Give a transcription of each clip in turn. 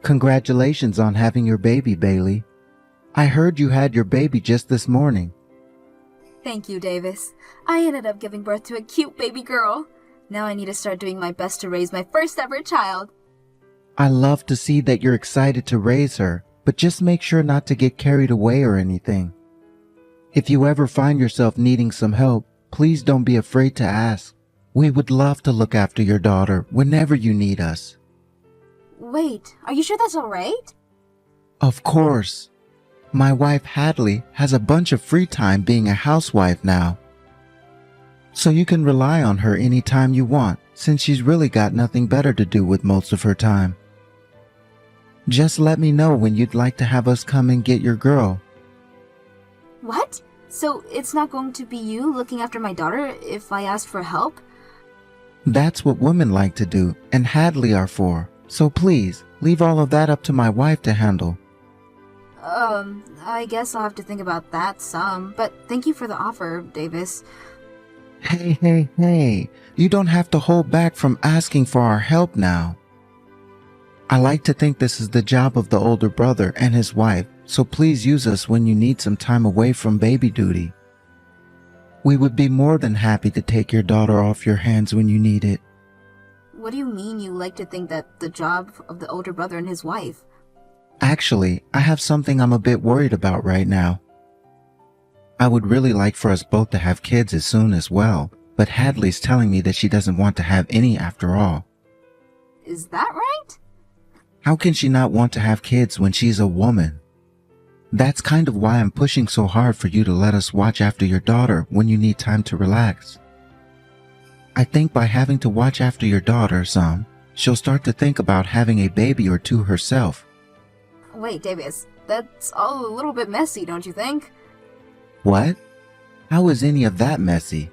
Congratulations on having your baby, Bailey. I heard you had your baby just this morning. Thank you, Davis. I ended up giving birth to a cute baby girl. Now I need to start doing my best to raise my first ever child. I love to see that you're excited to raise her, but just make sure not to get carried away or anything. If you ever find yourself needing some help, please don't be afraid to ask. We would love to look after your daughter whenever you need us. Wait, are you sure that's alright? Of course. My wife Hadley has a bunch of free time being a housewife now. So you can rely on her anytime you want, since she's really got nothing better to do with most of her time. Just let me know when you'd like to have us come and get your girl. What? So it's not going to be you looking after my daughter if I ask for help? That's what women like to do, and Hadley are for. So please, leave all of that up to my wife to handle. I guess I'll have to think about that some, but thank you for the offer, Davis. Hey, you don't have to hold back from asking for our help now. I like to think this is the job of the older brother and his wife, so please use us when you need some time away from baby duty. We would be more than happy to take your daughter off your hands when you need it. What do you mean you like to think that the job of the older brother and his wife? Actually, I have something I'm a bit worried about right now. I would really like for us both to have kids as soon as well, but Hadley's telling me that she doesn't want to have any after all. Is that right? How can she not want to have kids when she's a woman? That's kind of why I'm pushing so hard for you to let us watch after your daughter when you need time to relax. I think by having to watch after your daughter some, she'll start to think about having a baby or two herself. Wait, Davis, that's all a little bit messy, don't you think? What? How is any of that messy?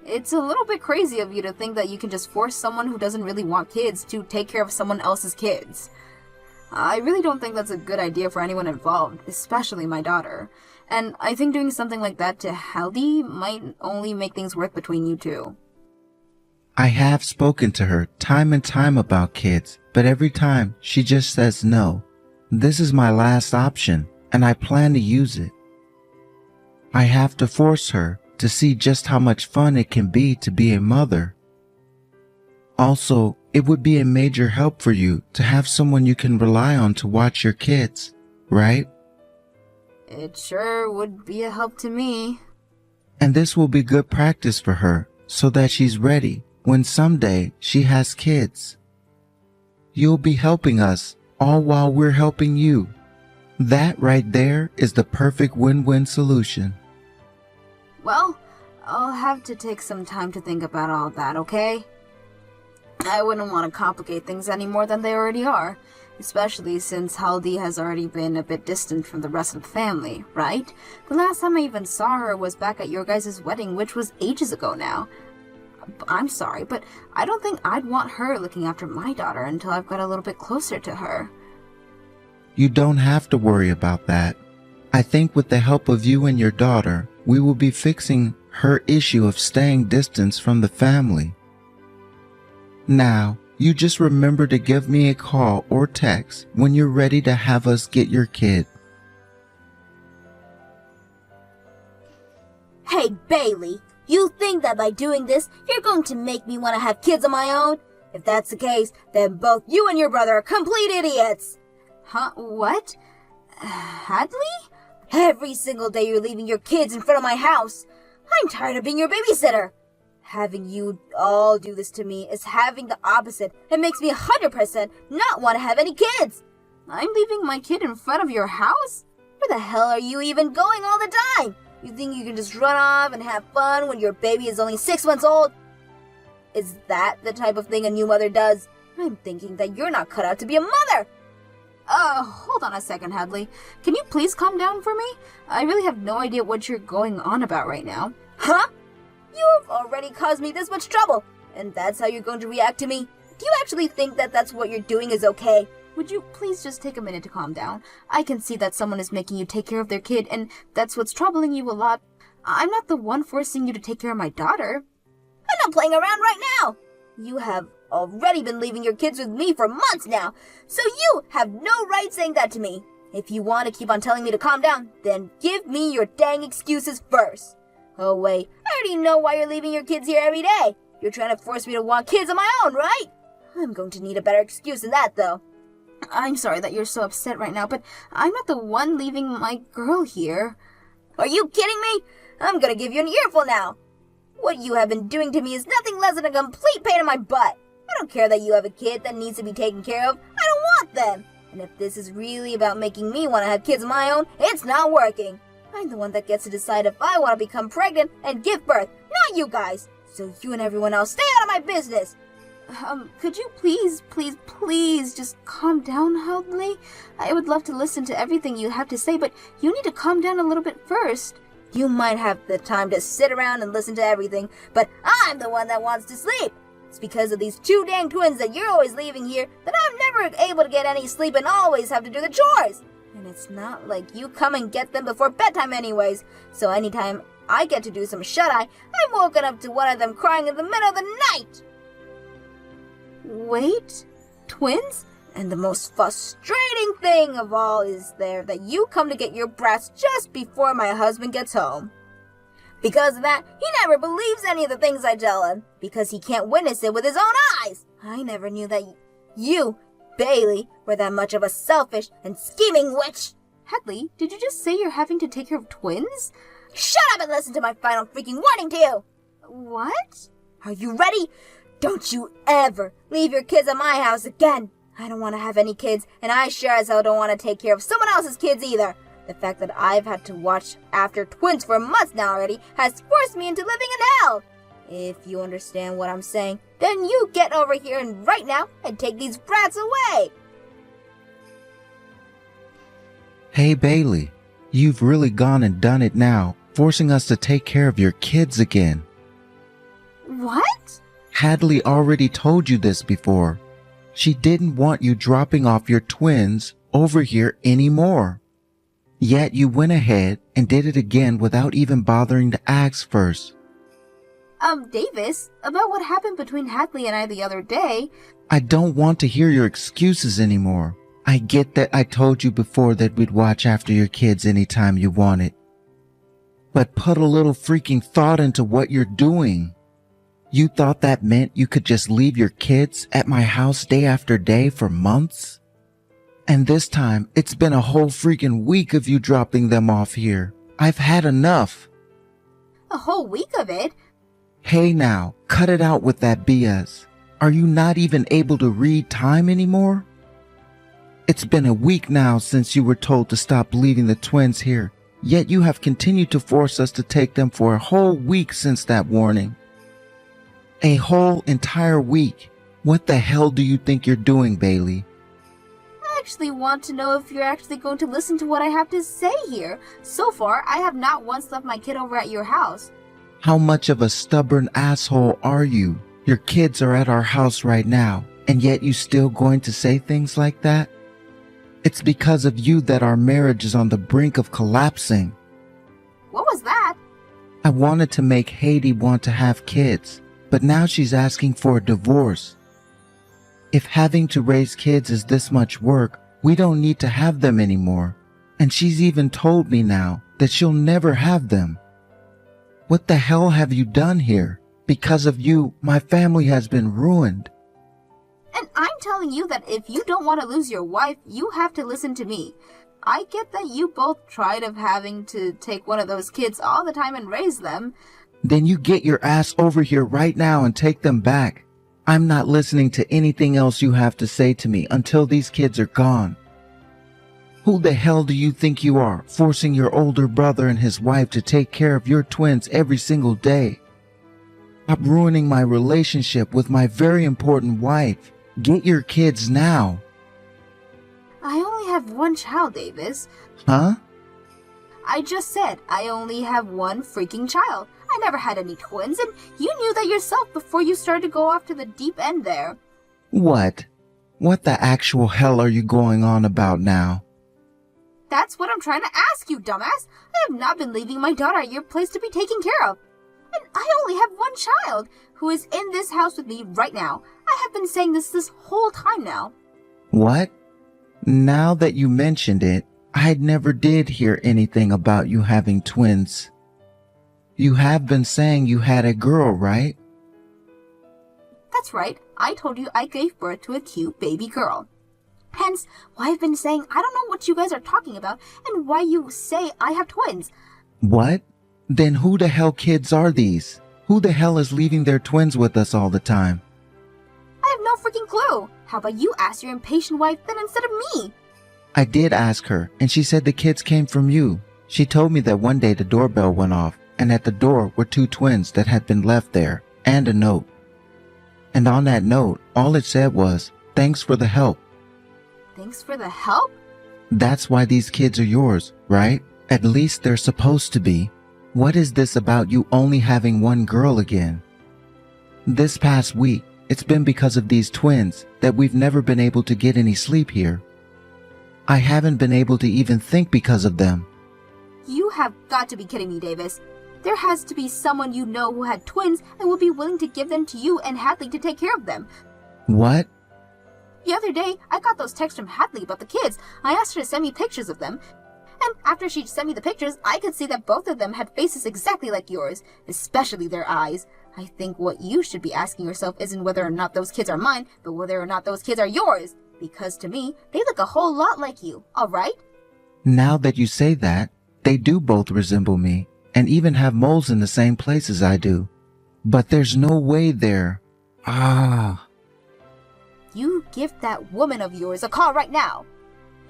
It's a little bit crazy of you to think that you can just force someone who doesn't really want kids to take care of someone else's kids. I really don't think that's a good idea for anyone involved, especially my daughter. And I think doing something like that to Haldy might only make things worse between you two. I have spoken to her time and time about kids, but every time she just says no. This is my last option, and I plan to use it. I have to force her to see just how much fun it can be to be a mother. Also, it would be a major help for you to have someone you can rely on to watch your kids, right? It sure would be a help to me. And this will be good practice for her so that she's ready when someday she has kids. You'll be helping us all while we're helping you. That right there is the perfect win-win solution. Well, I'll have to take some time to think about all that, okay? I wouldn't want to complicate things any more than they already are, especially since Haldy has already been a bit distant from the rest of the family, right? The last time I even saw her was back at your guys' wedding, which was ages ago now. I'm sorry, but I don't think I'd want her looking after my daughter until I've got a little bit closer to her. You don't have to worry about that. I think with the help of you and your daughter, we will be fixing her issue of staying distance from the family. Now, you just remember to give me a call or text when you're ready to have us get your kid. Hey, Bailey, you think that by doing this, you're going to make me want to have kids of my own? If that's the case, then both you and your brother are complete idiots. Huh? What? Hadley? Every single day you're leaving your kids in front of my house. I'm tired of being your babysitter. Having you all do this to me is having the opposite. It makes me 100% not want to have any kids. I'm leaving my kid in front of your house? Where the hell are you even going all the time? You think you can just run off and have fun when your baby is only 6 months old? Is that the type of thing a new mother does? I'm thinking that you're not cut out to be a mother. Hold on a second, Hadley. Can you please calm down for me? I really have no idea what you're going on about right now. Huh? You've already caused me this much trouble, and that's how you're going to react to me? Do you actually think that that's what you're doing is okay? Would you please just take a minute to calm down? I can see that someone is making you take care of their kid, and that's what's troubling you a lot. I'm not the one forcing you to take care of my daughter. I'm not playing around right now. You have already been leaving your kids with me for months now, so you have no right saying that to me. If you want to keep on telling me to calm down, then give me your dang excuses first. Oh wait, I already know why you're leaving your kids here every day. You're trying to force me to want kids of my own, right? I'm going to need a better excuse than that, though. I'm sorry that you're so upset right now, but I'm not the one leaving my girl here. Are you kidding me? I'm gonna give you an earful now. What you have been doing to me is nothing less than a complete pain in my butt. I don't care that you have a kid that needs to be taken care of. I don't want them. And if this is really about making me want to have kids of my own, it's not working. I'm the one that gets to decide if I want to become pregnant and give birth, not you guys. So you and everyone else stay out of my business. Could you please just calm down, Hadley? I would love to listen to everything you have to say, but you need to calm down a little bit first. You might have the time to sit around and listen to everything, but I'm the one that wants to sleep. It's because of these two dang twins that you're always leaving here that I'm never able to get any sleep and always have to do the chores. And it's not like you come and get them before bedtime anyways, so anytime I get to do some shut-eye, I'm woken up to one of them crying in the middle of the night. Wait, twins? And the most frustrating thing of all is that you come to get your brats just before my husband gets home. Because of that, he never believes any of the things I tell him, because he can't witness it with his own eyes. I never knew that you, Bailey, were that much of a selfish and scheming witch. Hadley, did you just say you're having to take care of twins? Shut up and listen to my final freaking warning to you! What? Are you ready? Don't you ever leave your kids at my house again! I don't want to have any kids, and I sure as hell don't want to take care of someone else's kids either. The fact that I've had to watch after twins for months now already has forced me into living in hell. If you understand what I'm saying, then you get over here and right now and take these brats away. Hey Bailey, you've really gone and done it now, forcing us to take care of your kids again. What? Hadley already told you this before. She didn't want you dropping off your twins over here anymore. Yet you went ahead and did it again without even bothering to ask first. Davis, about what happened between Hadley and I the other day. I don't want to hear your excuses anymore. I get that I told you before that we'd watch after your kids anytime you wanted. But put a little freaking thought into what you're doing. You thought that meant you could just leave your kids at my house day after day for months? And this time, it's been a whole freaking week of you dropping them off here. I've had enough. A whole week of it? Hey now, cut it out with that BS. Are you not even able to read time anymore? It's been a week now since you were told to stop leaving the twins here, yet you have continued to force us to take them for a whole week since that warning. A whole entire week. What the hell do you think you're doing, Bailey? I actually want to know if you're actually going to listen to what I have to say here. So far, I have not once left my kid over at your house. How much of a stubborn asshole are you? Your kids are at our house right now, and yet you still going to say things like that? It's because of you that our marriage is on the brink of collapsing. What was that? I wanted to make Haiti want to have kids, but now she's asking for a divorce. If having to raise kids is this much work, we don't need to have them anymore. And she's even told me now that she'll never have them. What the hell have you done here? Because of you, my family has been ruined. And I'm telling you that if you don't want to lose your wife, you have to listen to me. I get that you both tried of having to take one of those kids all the time and raise them. Then you get your ass over here right now and take them back. I'm not listening to anything else you have to say to me until these kids are gone. Who the hell do you think you are, forcing your older brother and his wife to take care of your twins every single day? Stop ruining my relationship with my very important wife. Get your kids now. I only have one child, Davis. Huh? I just said I only have one freaking child. I never had any twins, and you knew that yourself before you started to go off to the deep end there. What? What the actual hell are you going on about now? That's what I'm trying to ask you, dumbass. I have not been leaving my daughter at your place to be taken care of. And I only have one child, who is in this house with me right now. I have been saying this whole time now. What? Now that you mentioned it, I never did hear anything about you having twins. You have been saying you had a girl, right? That's right. I told you I gave birth to a cute baby girl. Hence, why I've been saying I don't know what you guys are talking about and why you say I have twins. What? Then who the hell kids are these? Who the hell is leaving their twins with us all the time? I have no freaking clue. How about you ask your impatient wife then instead of me? I did ask her, and she said the kids came from you. She told me that one day the doorbell went off, and at the door were two twins that had been left there, and a note. And on that note, all it said was, "Thanks for the help." Thanks for the help? That's why these kids are yours, right? At least they're supposed to be. What is this about you only having one girl again? This past week, it's been because of these twins that we've never been able to get any sleep here. I haven't been able to even think because of them. You have got to be kidding me, Davis. There has to be someone you know who had twins and will be willing to give them to you and Hadley to take care of them. What? The other day, I got those texts from Hadley about the kids. I asked her to send me pictures of them. And after she sent me the pictures, I could see that both of them had faces exactly like yours, especially their eyes. I think what you should be asking yourself isn't whether or not those kids are mine, but whether or not those kids are yours. Because to me, they look a whole lot like you, alright? Now that you say that, they do both resemble me, and even have moles in the same places I do. But there's no way they're... You give that woman of yours a call right now.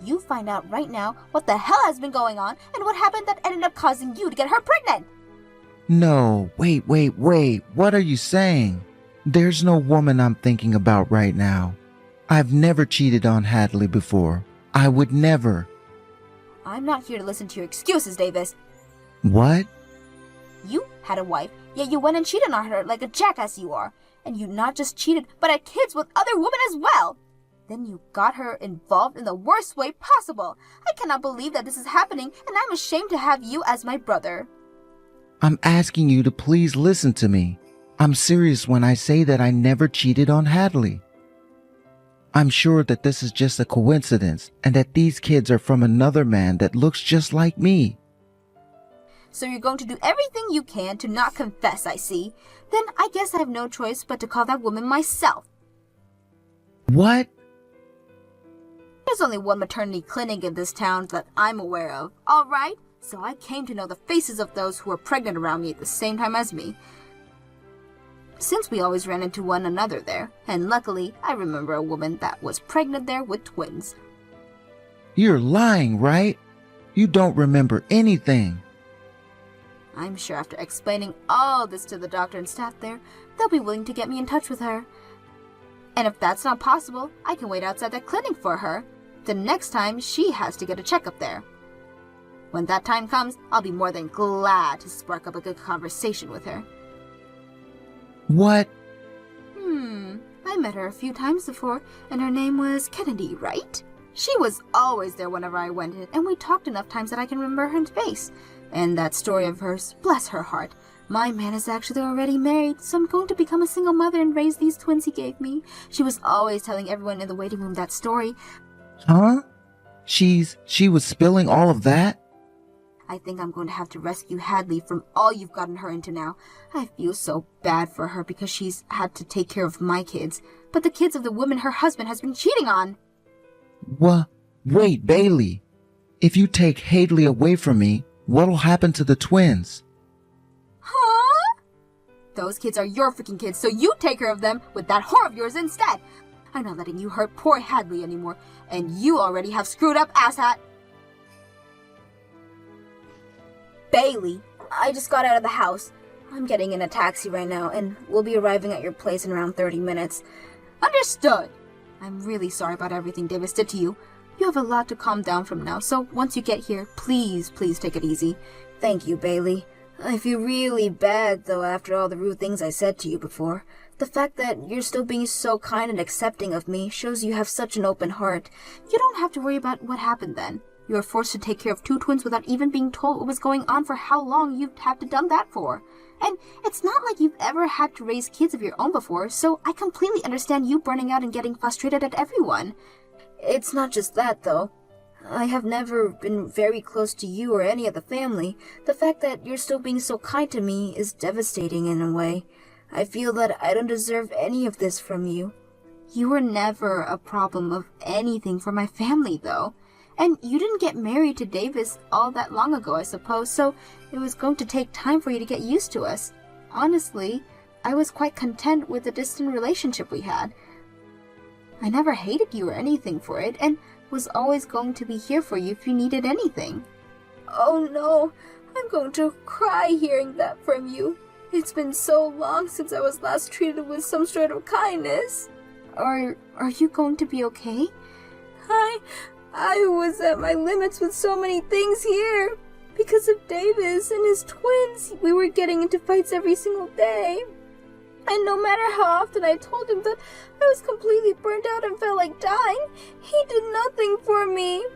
You find out right now what the hell has been going on and what happened that ended up causing you to get her pregnant. No, wait. What are you saying? There's no woman I'm thinking about right now. I've never cheated on Hadley before. I would never. I'm not here to listen to your excuses, Davis. What? You had a wife, yet you went and cheated on her like a jackass you are. And you not just cheated, but had kids with other women as well. Then you got her involved in the worst way possible. I cannot believe that this is happening, and I'm ashamed to have you as my brother. I'm asking you to please listen to me. I'm serious when I say that I never cheated on Hadley. I'm sure that this is just a coincidence and that these kids are from another man that looks just like me. So you're going to do everything you can to not confess, I see. Then I guess I have no choice but to call that woman myself. What? There's only one maternity clinic in this town that I'm aware of, alright? So I came to know the faces of those who were pregnant around me at the same time as me. Since we always ran into one another there, and luckily I remember a woman that was pregnant there with twins. You're lying, right? You don't remember anything. I'm sure after explaining all this to the doctor and staff there, they'll be willing to get me in touch with her. And if that's not possible, I can wait outside that clinic for her, the next time she has to get a checkup there. When that time comes, I'll be more than glad to spark up a good conversation with her. What? I met her a few times before, and her name was Kennedy, right? She was always there whenever I went in, and we talked enough times that I can remember her face. And that story of hers, bless her heart. My man is actually already married, so I'm going to become a single mother and raise these twins he gave me. She was always telling everyone in the waiting room that story. Huh? She was spilling all of that? I think I'm going to have to rescue Hadley from all you've gotten her into now. I feel so bad for her because she's had to take care of my kids, but the kids of the woman her husband has been cheating on. Wait, Bailey. If you take Hadley away from me, what'll happen to the twins? Huh? Those kids are your freaking kids, so you take care of them with that whore of yours instead. I'm not letting you hurt poor Hadley anymore, and you already have screwed up, asshat. Bailey, I just got out of the house. I'm getting in a taxi right now, and we'll be arriving at your place in around 30 minutes. Understood. I'm really sorry about everything Davis did to you. You have a lot to calm down from now, so once you get here, please take it easy. Thank you, Bailey. I feel really bad, though, after all the rude things I said to you before. The fact that you're still being so kind and accepting of me shows you have such an open heart. You don't have to worry about what happened then. You were forced to take care of two twins without even being told what was going on for how long you'd have to done that for. And it's not like you've ever had to raise kids of your own before, so I completely understand you burning out and getting frustrated at everyone. It's not just that, though. I have never been very close to you or any of the family. The fact that you're still being so kind to me is devastating in a way. I feel that I don't deserve any of this from you. You were never a problem of anything for my family, though. And you didn't get married to Davis all that long ago, I suppose, so it was going to take time for you to get used to us. Honestly, I was quite content with the distant relationship we had. I never hated you or anything for it, and was always going to be here for you if you needed anything. Oh no, I'm going to cry hearing that from you. It's been so long since I was last treated with some sort of kindness. Are you going to be okay? I was at my limits with so many things here. Because of Davis and his twins, we were getting into fights every single day. And no matter how often I told him that I was completely burnt out and felt like dying, he did nothing for me.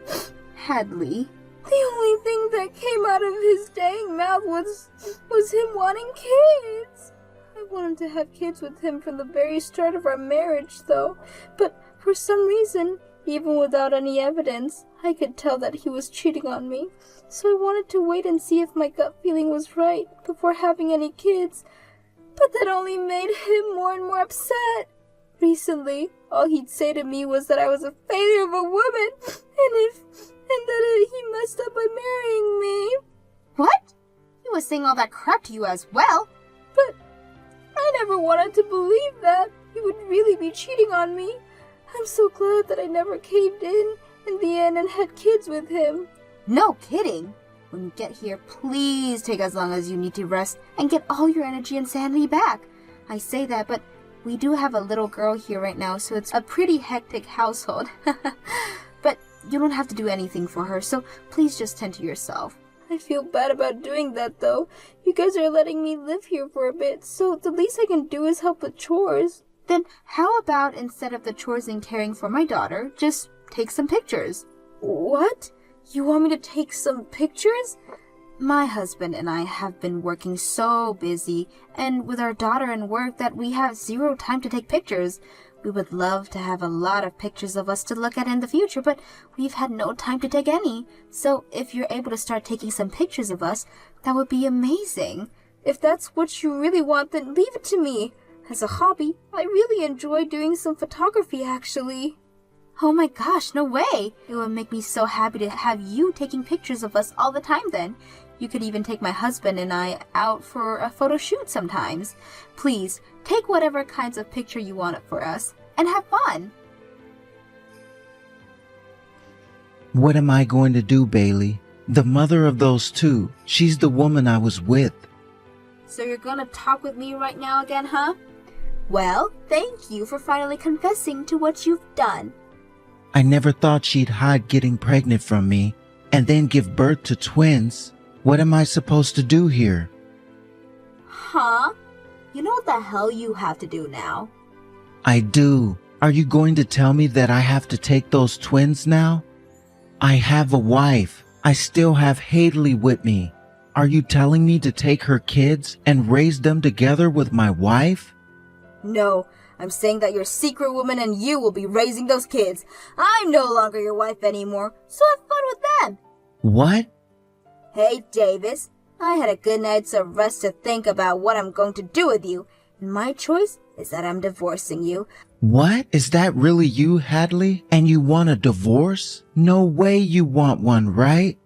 Hadley, the only thing that came out of his dang mouth was him wanting kids. I wanted to have kids with him from the very start of our marriage, though. But for some reason, even without any evidence, I could tell that he was cheating on me. So I wanted to wait and see if my gut feeling was right before having any kids. But that only made him more and more upset. Recently, all he'd say to me was that I was a failure of a woman, and that he messed up by marrying me. What? He was saying all that crap to you as well? But I never wanted to believe that he would really be cheating on me. I'm so glad that I never caved in the end and had kids with him. No kidding. When you get here, please take as long as you need to rest and get all your energy and sanity back. I say that, but we do have a little girl here right now, so it's a pretty hectic household. But you don't have to do anything for her, so please just tend to yourself. I feel bad about doing that, though. You guys are letting me live here for a bit, so the least I can do is help with chores. Then how about instead of the chores and caring for my daughter, just take some pictures? What? You want me to take some pictures? My husband and I have been working so busy, and with our daughter and work, that we have zero time to take pictures. We would love to have a lot of pictures of us to look at in the future, but we've had no time to take any. So if you're able to start taking some pictures of us, that would be amazing. If that's what you really want, then leave it to me. As a hobby, I really enjoy doing some photography, actually. Oh my gosh, no way! It would make me so happy to have you taking pictures of us all the time then. You could even take my husband and I out for a photo shoot sometimes. Please, take whatever kinds of picture you want for us, and have fun! What am I going to do, Bailey? The mother of those two, she's the woman I was with. So you're gonna talk with me right now again, huh? Well, thank you for finally confessing to what you've done. I never thought she'd hide getting pregnant from me and then give birth to twins. What am I supposed to do here? Huh? You know what the hell you have to do now? I do. Are you going to tell me that I have to take those twins now? I have a wife. I still have Hadley with me. Are you telling me to take her kids and raise them together with my wife? No, I'm saying that your secret woman and you will be raising those kids. I'm no longer your wife anymore, so have fun with them. What? Hey, Davis, I had a good night's of rest to think about what I'm going to do with you, and my choice is that I'm divorcing you. What? Is that really you, Hadley? And you want a divorce? No way you want one, right?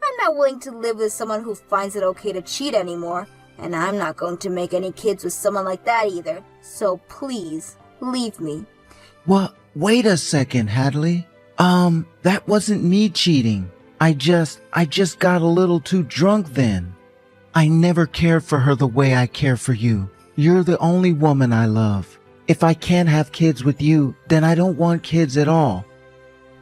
I'm not willing to live with someone who finds it okay to cheat anymore, and I'm not going to make any kids with someone like that either. So please, leave me. Well, wait a second, Hadley. That wasn't me cheating. I just got a little too drunk then. I never cared for her the way I care for you. You're the only woman I love. If I can't have kids with you, then I don't want kids at all.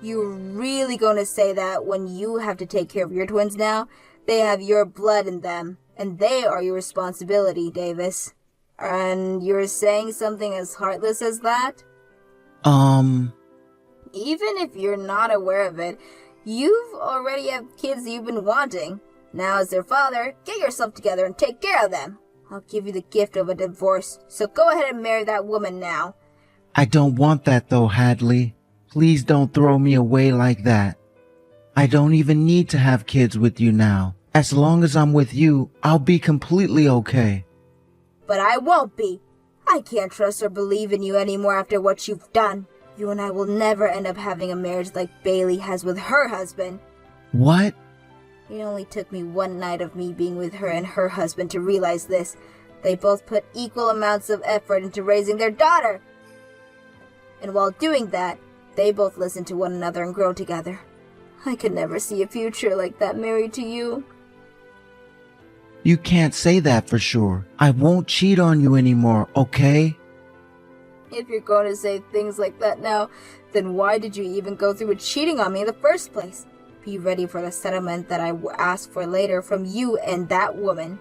You're really going to say that when you have to take care of your twins now? They have your blood in them, and they are your responsibility, Davis. And you're saying something as heartless as that? Even Even if you're not aware of it, You've already have kids you've been wanting. Now as their father, get yourself together and take care of them. I'll give you the gift of a divorce, so go ahead and marry that woman now. I don't want that though, Hadley. Please don't throw me away like that. I don't even need to have kids with you now. As long as I'm with you, I'll be completely okay. But I won't be. I can't trust or believe in you anymore after what you've done. You and I will never end up having a marriage like Bailey has with her husband. What? It only took me one night of me being with her and her husband to realize this. They both put equal amounts of effort into raising their daughter. And while doing that, they both listened to one another and grow together. I could never see a future like that married to you. You can't say that for sure. I won't cheat on you anymore, okay? If you're going to say things like that now, then why did you even go through with cheating on me in the first place? Be ready for the settlement that I will ask for later from you and that woman.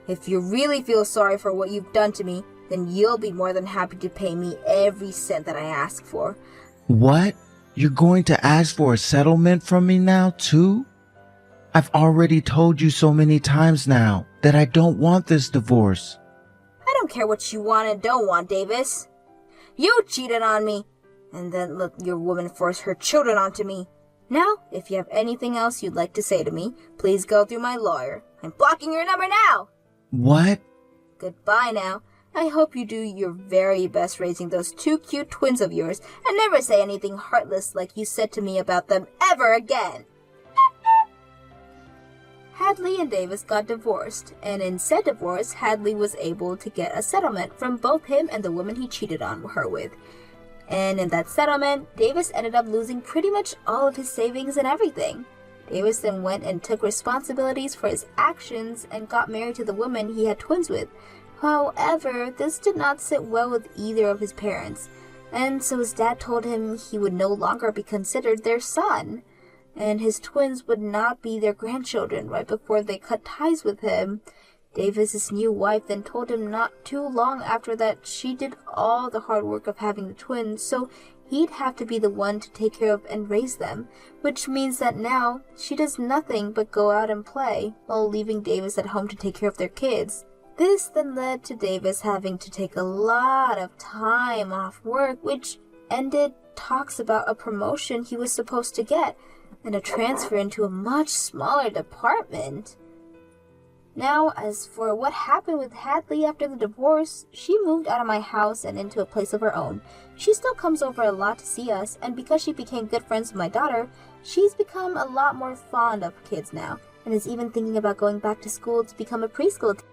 If you really feel sorry for what you've done to me, then you'll be more than happy to pay me every cent that I ask for. What? You're going to ask for a settlement from me now, too? I've already told you so many times now that I don't want this divorce. I don't care what you want and don't want, Davis. You cheated on me, and then let your woman force her children onto me. Now, if you have anything else you'd like to say to me, please go through my lawyer. I'm blocking your number now! What? Goodbye now. I hope you do your very best raising those two cute twins of yours and never say anything heartless like you said to me about them ever again. Hadley and Davis got divorced, and in said divorce, Hadley was able to get a settlement from both him and the woman he cheated on her with. And in that settlement, Davis ended up losing pretty much all of his savings and everything. Davis then went and took responsibilities for his actions and got married to the woman he had twins with. However, this did not sit well with either of his parents, and so his dad told him he would no longer be considered their son, and his twins would not be their grandchildren right before they cut ties with him. Davis's new wife then told him not too long after that she did all the hard work of having the twins, so he'd have to be the one to take care of and raise them, which means that now she does nothing but go out and play, while leaving Davis at home to take care of their kids. This then led to Davis having to take a lot of time off work, which ended talks about a promotion he was supposed to get, and a transfer into a much smaller department. Now, as for what happened with Hadley after the divorce, she moved out of my house and into a place of her own. She still comes over a lot to see us, and because she became good friends with my daughter, she's become a lot more fond of kids now, and is even thinking about going back to school to become a preschool teacher.